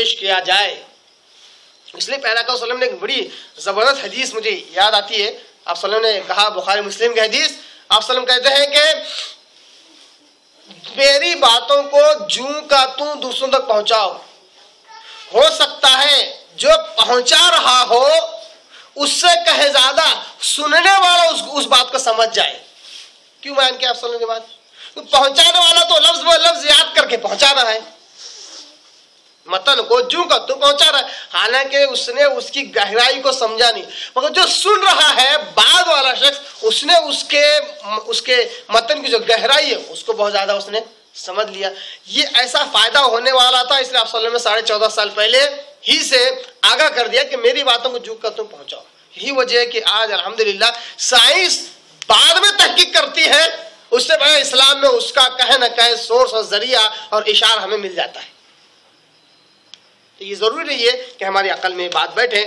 پیش کیا جائے. اس لیے پیغمبر صلی اللہ علیہ وسلم نے ایک بڑی زبردست حدیث مجھے یاد آتی ہے. آپ صلی اللہ علیہ وسلم نے کہا, بخاری مسلم کی حدیث, آپ صلی اللہ علیہ وسلم کہتے ہیں کہ میری باتوں کو جوں کا توں دوسروں تک پہنچاؤ. ہو سکتا ہے جو پہنچا رہا ہو اس سے کہیں زیادہ سننے والا اس بات کو سمجھ جائے. کیوں بیان کیا آپ صلی اللہ علیہ وسلم کی بات؟ پہنچانے والا تو لفظ وہ لفظ یاد کر کے پہنچا رہا ہے, متن کو جوں کا تو پہنچا رہا ہے, حالانکہ اس نے اس کی گہرائی کو سمجھا نہیں. مگر جو سن رہا ہے بعد والا شخص, اس نے اس کے متن کی جو گہرائی ہے اس کو بہت زیادہ اس نے سمجھ لیا. یہ ایسا فائدہ ہونے والا تھا, اس لیے آپ صلی اللہ علیہ وسلم نے 14.5 سال پہلے ہی سے آگاہ کر دیا کہ میری باتوں کو جوں کا تم پہنچاؤ. یہی وجہ ہے کہ آج الحمدللہ سائنس بعد میں تحقیق کرتی ہے, اس سے پہلے اسلام میں اس کا کہیں نہ کہیں سورس اور ذریعہ اور اشارہ ہمیں مل جاتا ہے. تو یہ ضروری نہیں ہے کہ ہماری عقل میں بات بیٹھے.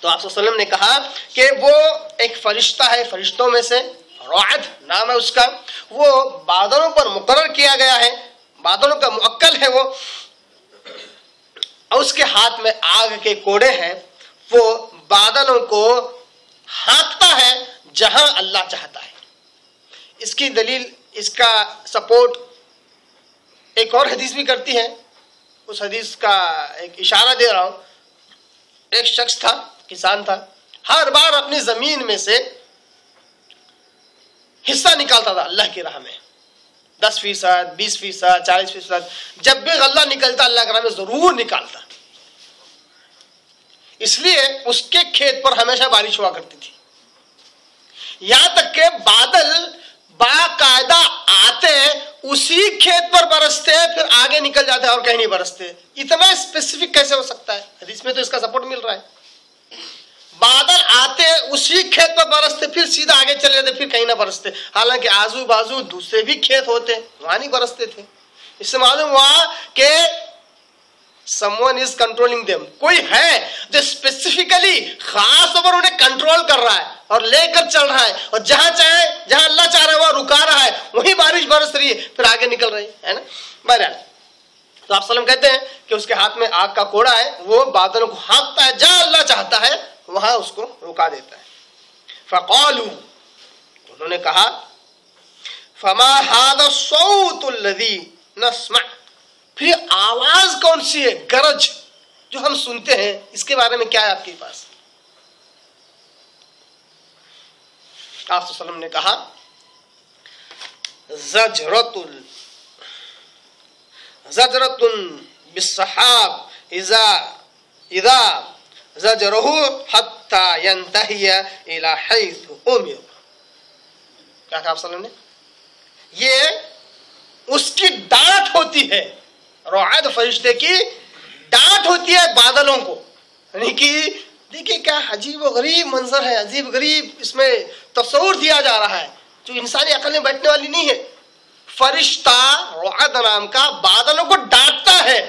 تو آپ صلی اللہ علیہ وسلم نے کہا کہ وہ ایک فرشتہ ہے, فرشتوں میں سے رعد نام ہے اس کا, وہ بادلوں پر مقرر کیا گیا ہے, بادلوں کا موکل ہے وہ, اور اس کے ہاتھ میں آگ کے کوڑے ہیں. وہ بادلوں کو ہانکتا ہے جہاں اللہ چاہتا ہے. اس کی دلیل, اس کا سپورٹ ایک اور حدیث بھی کرتی ہے. اس حدیث کا ایک اشارہ دے رہا ہوں. ایک شخص تھا, کسان تھا, ہر بار اپنی زمین میں سے حصہ نکالتا تھا اللہ کی راہ میں, 10%, 20%, 40%. جب بھی غلہ نکلتا اللہ کی راہ میں ضرور نکالتا. اس لیے اس کے کھیت پر ہمیشہ بارش ہوا کرتی تھی, یہاں تک کہ بادل باقاعدہ آتے اسی کھیت پر برستے, پھر آگے نکل جاتے اور کہیں نہیں برستے. اتنا اسپیسیفک کیسے ہو سکتا ہے؟ حدیث میں تو اس کا سپورٹ مل رہا ہے. بادل آتے اسی کھیت پر برستے, پھر سیدھا آگے چلے جاتے, پھر کہیں نہ برستے, حالانکہ آزو بازو دوسرے بھی کھیت ہوتے, وہاں نہیں برستے تھے. اس سے معلوم ہوا کہ someone is controlling them, کوئی ہے جو اسپیسیفکلی خاص طور پر انہیں کنٹرول کر رہا ہے اور لے کر چل رہا ہے, اور جہاں چاہے, جہاں اللہ چاہ رہا ہے وہاں رکا رہا ہے, وہیں بارش برس رہی ہے, پھر آگے نکل رہی ہے نا. بہرحال تو آپ صلی اللہ علیہ وسلم کہتے ہیں کہ اس کے ہاتھ میں آگ کا کوڑا ہے, وہ بادلوں کو ہانکتا ہے, جہاں اللہ چاہتا ہے وہاں اس کو رکا دیتا ہے. فقالوا, انہوں نے کہا, فما هذا الصوت الذي نسمع, پھر آواز کون سی ہے, گرج جو ہم سنتے ہیں, اس کے بارے میں کیا ہے آپ کے پاس؟ آپ صلی اللہ علیہ وسلم نے کہا, زجرۃ بالسحاب اذا زجرہ حتی ینتہی الی حیث امر. کیا کہا آپ صلی اللہ علیہ وسلم نے؟ یہ اس کی ڈانٹ ہوتی ہے, رعد فرشتے کی ڈانٹ ہوتی ہے بادلوں کو. یعنی کہ دیکھیں کیا عجیب و غریب منظر ہے, عجیب غریب اس میں تصور دیا جا رہا ہے جو انسانی عقل میں بیٹھنے والی نہیں ہے. فرشتہ رعد نام کا بادلوں کو ڈانٹتا ہے.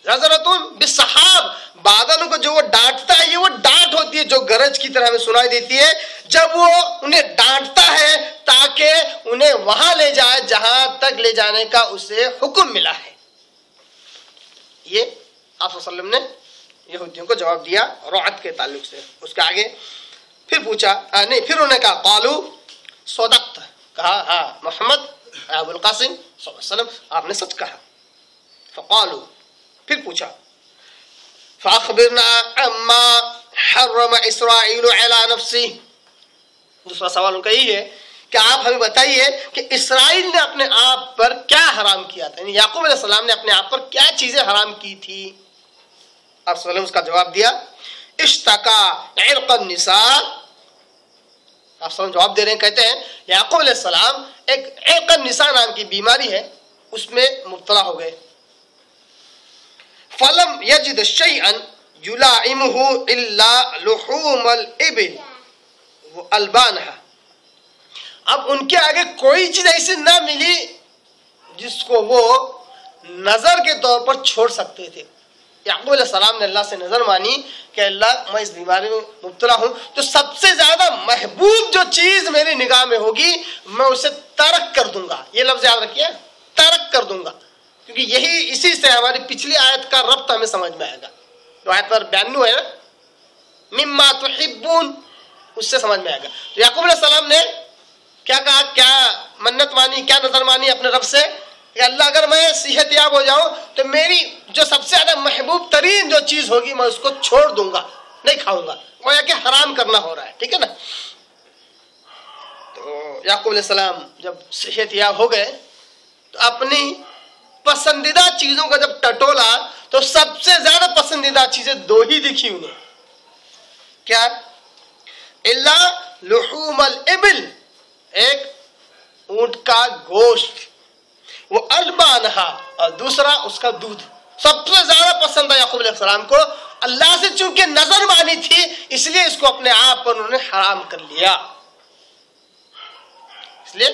زجرۃ بالسحاب, بادلوں کو جو وہ ڈانٹتا ہے, یہ وہ ڈانٹ ہوتی ہے جو گرج کی طرح ہمیں سنائی دیتی ہے جب وہ انہیں ڈانٹتا ہے تاکہ انہیں وہاں لے جائے جہاں تک لے جانے کا اسے حکم ملا ہے. یہ آپ صلی اللہ علیہ وسلم نے یہودیوں کو جواب دیا رعد کے تعلق سے. اس کے آگے پھر پوچھا, نہیں پھر انہوں نے کہا, قالوا صدقت, کہا ہاں محمد ابو القاسم صلی اللہ علیہ وسلم آپ نے سچ کہا. فقالوا, پھر پوچھا, فاخبرنا عما حرم اسرائیل علی نفسه, دوسرا سوال ان کا یہی ہے کہ آپ ہمیں بتائیے کہ اسرائیل نے اپنے آپ پر کیا حرام کیا تھا, یعنی یعقوب علیہ السلام نے اپنے آپ پر کیا چیزیں حرام کی تھی. آپ صلی اللہ علیہ وسلم اس کا جواب دیا, اشتکا عرق النساء. آپ صلی اللہ علیہ وسلم جواب دے رہے ہیں, کہتے ہیں یعقوب علیہ السلام ایک عرق النساء نام کی بیماری ہے, اس میں مبتلا ہو گئے. فلم یجد شیئا یلائمہ الا لحوم الابل والبانہا. اب ان کے آگے کوئی چیز ایسی نہ ملی جس کو وہ نظر کے طور پر چھوڑ سکتے تھے. یعقوب علیہ السلام نے اللہ سے نظر مانی کہ اللہ میں اس بیماری میں مبتلا ہوں, تو سب سے زیادہ محبوب جو چیز میری نگاہ میں ہوگی میں اسے ترک کر دوں گا. یہ لفظ یاد رکھیے, ترک کر دوں گا. کیونکہ یہی اسی سے ہماری پچھلی آیت کا ربط ہمیں سمجھ میں آئے گا. جو آیت پر 92 ہے نا، مما تحبون، اس سے سمجھ میں آئے گا. تو یعقوب علیہ السلام نے کیا کہا، کیا منت مانی، کیا نظر مانی اپنے رب سے کہ اللہ اگر میں صحت یاب ہو جاؤں تو میری جو سب سے زیادہ محبوب ترین جو چیز ہوگی میں اس کو چھوڑ دوں گا، نہیں کھاؤں گا. گویا کہ حرام کرنا ہو رہا ہے، ٹھیک ہے نا. تو یعقوب علیہ السلام جب صحت یاب ہو گئے تو اپنی پسندیدہ چیزوں کا جب ٹٹولا تو سب سے زیادہ پسندیدہ چیزیں 2 ہی دکھی انہیں. کیا؟ الا لحوم الابل، ایک اونٹ کا گوشت، وہ البانہا، اور دوسرا اس کا دودھ. سب سے زیادہ پسند ہے یعقوب علیہ السلام کو. اللہ سے چونکہ نظر مانی تھی اس لیے اس کو اپنے آپ پر انہوں نے حرام کر لیا، اس لیے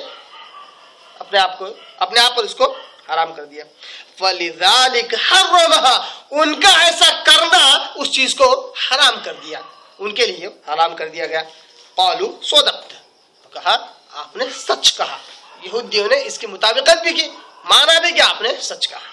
اپنے آپ پر اس کو حرام کر دیا. فَلِذَلِكَ حَرَّمَهَا، ان کا ایسا کرنا اس چیز کو حرام کر دیا، ان کے لیے حرام کر دیا گیا. قالوا صدقت، کہا آپ نے سچ کہا. یہودیوں نے اس کی مطابقت بھی کی، مانا بھی کہ آپ نے سچ کہا.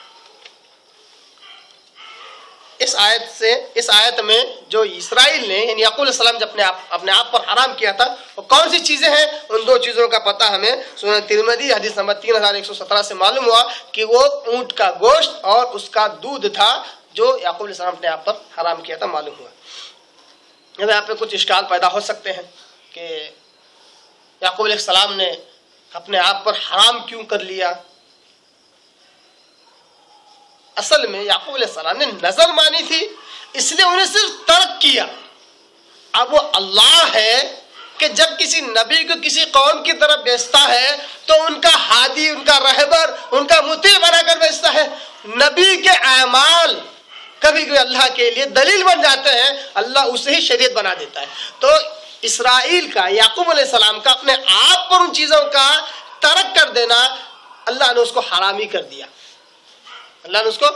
اس آیت میں جو اسرائیل نے یعنی یعقوب علیہ السلام جب اپنے آپ پر حرام کیا تھا وہ کون سی چیزیں ہیں، ان 2 چیزوں کا پتہ ہمیں سنن ترمذی حدیث نمبر 3117 سے معلوم ہوا کہ وہ اونٹ کا گوشت اور اس کا دودھ تھا جو یعقوب علیہ السلام نے آپ پر حرام کیا تھا، معلوم ہوا. اب یہاں پہ کچھ اشکال پیدا ہو سکتے ہیں کہ یعقوب علیہ السلام نے اپنے آپ پر حرام کیوں کر لیا. اصل میں یعقوب علیہ السلام نے نظر مانی تھی اس لیے انہیں صرف ترک کیا. اب وہ اللہ ہے کہ جب کسی نبی کو کسی قوم کی طرف بھیجتا ہے تو ان کا ہادی، ان کا رہبر، ان کا مطیع بنا کر بھیجتا ہے. نبی کے اعمال کبھی کبھی اللہ کے لیے دلیل بن جاتے ہیں، اللہ اسے ہی شریعت بنا دیتا ہے. تو اسرائیل کا، یعقوب علیہ السلام کا اپنے آپ پر ان چیزوں کا ترک کر دینا، اللہ نے اس کو حرام ہی کر دیا. اللہ نے اس کو